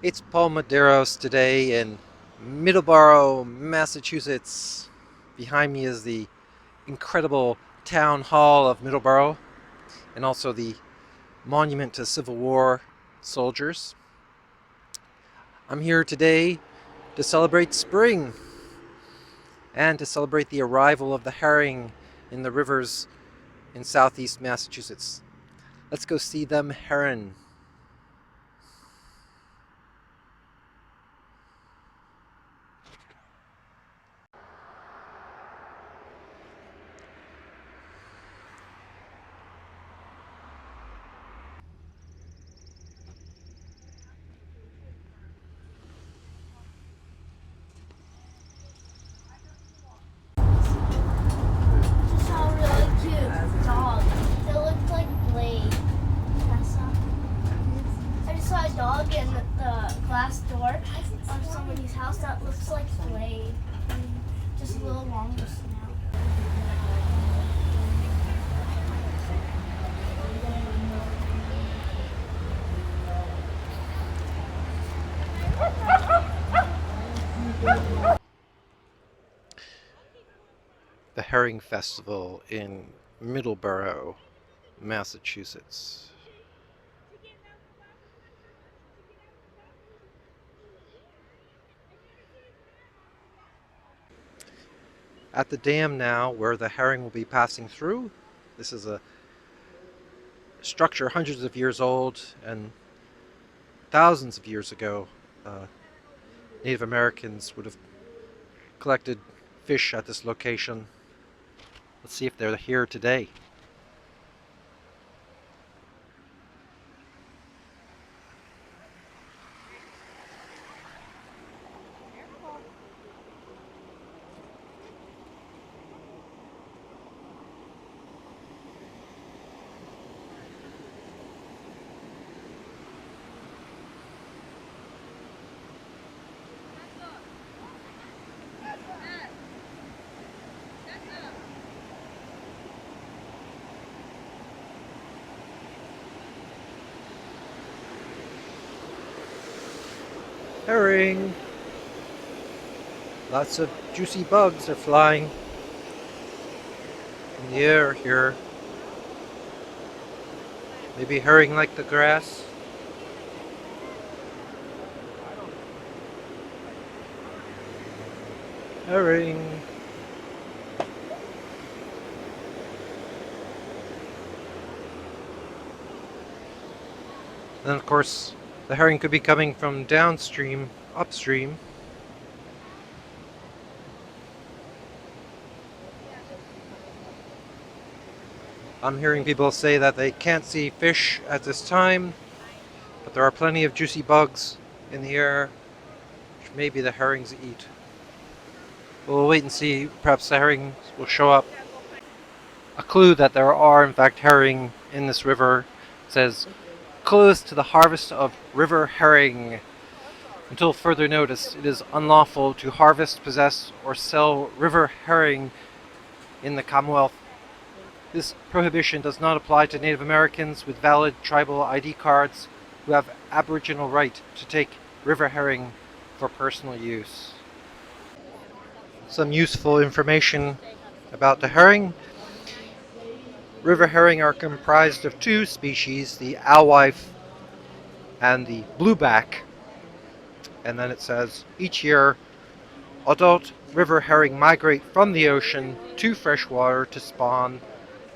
It's Paul Maderos today in Middleborough, Massachusetts. Behind me is the incredible town hall of Middleborough and also the monument to Civil War soldiers. I'm here today to celebrate spring and to celebrate the arrival of the herring in the rivers in southeast Massachusetts. Let's go see them herring. Just saw a really cute dog. It looked like Blade. I just saw a dog in the glass door of somebody's house that looks like Blade. Just a little longer snout. The Herring Festival in Middleborough, Massachusetts. At the dam now, where the herring will be passing through. This is a structure hundreds of years old, and thousands of years ago, Native Americans would have collected fish at this location. Let's see if they're here today. Herring! Lots of juicy bugs are flying in the air here. Maybe herring like the grass. Herring! And of course, the herring could be coming from downstream, upstream. I'm hearing people say that they can't see fish at this time, but there are plenty of juicy bugs in the air, which maybe the herrings eat. We'll wait and see. Perhaps the herrings will show up. A clue that there are, in fact, herring in this river says, "Close to the harvest of river herring. Until further notice, it is unlawful to harvest, possess, or sell river herring in the Commonwealth. This prohibition does not apply to Native Americans with valid tribal ID cards who have Aboriginal right to take river herring for personal use." Some useful information about the herring. River herring are comprised of two species, the alewife and the blueback. And then it says, each year, adult river herring migrate from the ocean to freshwater to spawn,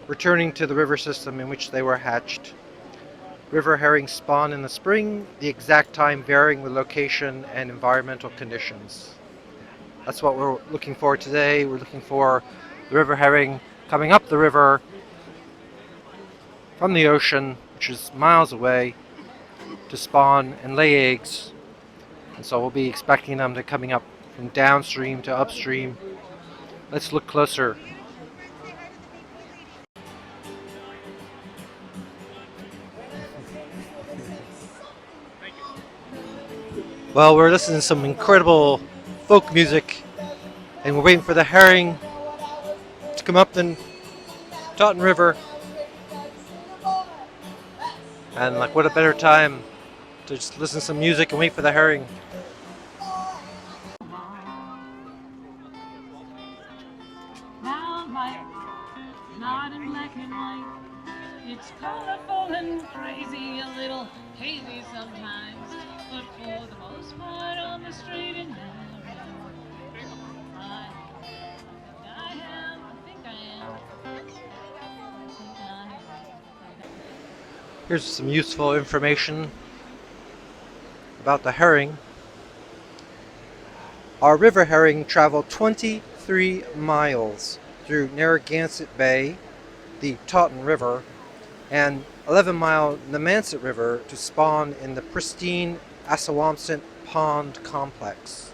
returning to the river system in which they were hatched. River herring spawn in the spring, the exact time varying with location and environmental conditions. That's what we're looking for today. We're looking for the river herring coming up the river from the ocean, which is miles away, to spawn and lay eggs. And so we'll be expecting them to coming up from downstream to upstream. Let's look closer. Well, we're listening to some incredible folk music, and we're waiting for the herring to come up the Taunton River. And like, what a better time to just listen to some music and wait for the herring. Now life, not in black and white. It's colorful and crazy, a little hazy sometimes, but for the most part on the straight and narrow. I think I am. Here's some useful information about the herring. Our river herring travel 23 miles through Narragansett Bay, the Taunton River, and 11-mile Nemanset River to spawn in the pristine Assawamsett Pond complex.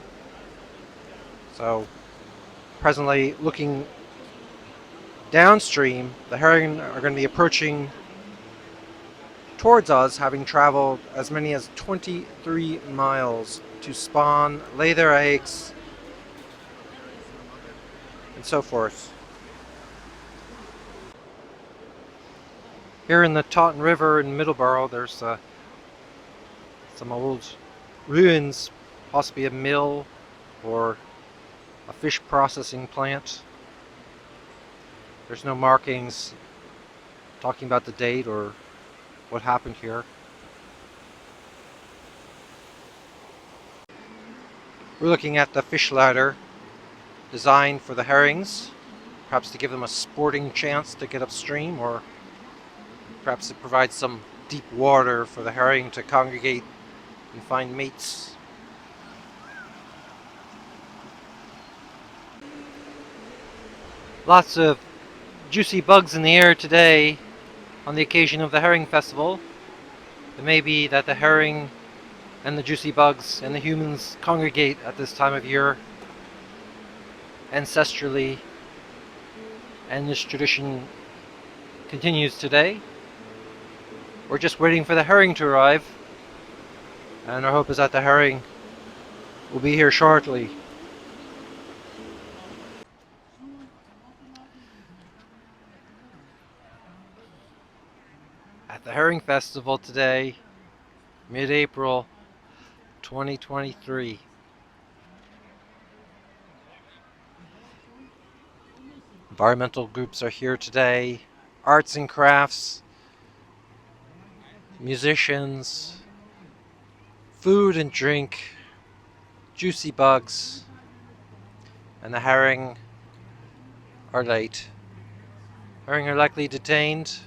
So, presently looking downstream, the herring are going to be approaching towards us, having traveled as many as 23 miles to spawn, lay their eggs, and so forth. Here in the Taunton River in Middleborough, there's some old ruins, possibly a mill or a fish processing plant. There's no markings talking about the date or what happened here. We're looking at the fish ladder designed for the herrings, perhaps to give them a sporting chance to get upstream, or perhaps it provides some deep water for the herring to congregate and find mates. Lots of juicy bugs in the air today on the occasion of the herring festival. It may be that the herring and the juicy bugs and the humans congregate at this time of year ancestrally, and this tradition continues today. We're just waiting for the herring to arrive, and our hope is that the herring will be here shortly. At the Herring Festival today, mid-April 2023. Environmental groups are here today, arts and crafts, musicians, food and drink, juicy bugs, and the herring are late. Herring are likely detained,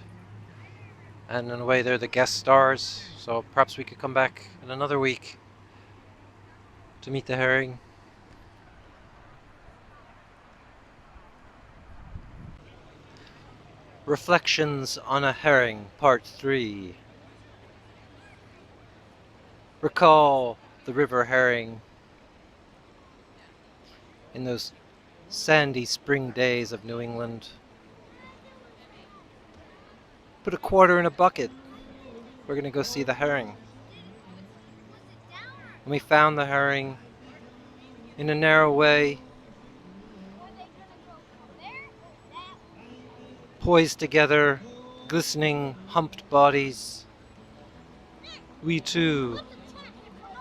and in a way they're the guest stars, so perhaps we could come back in another week to meet the herring. Reflections on a Herring, Part 3. Recall the river herring in those sandy spring days of New England. Put a quarter in a bucket. We're going to go see the herring. And we found the herring in a narrow way, poised together, glistening humped bodies. We too,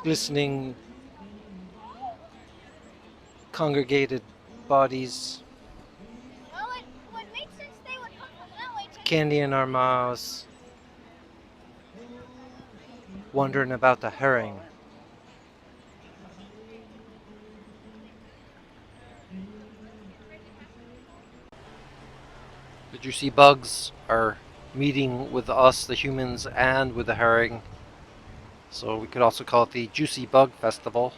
glistening congregated bodies. Well, it would make sense they would come from that way. Candy in our mouths, wondering about the herring. The juicy bugs are meeting with us, the humans, and with the herring. So we could also call it the Juicy Bug Festival.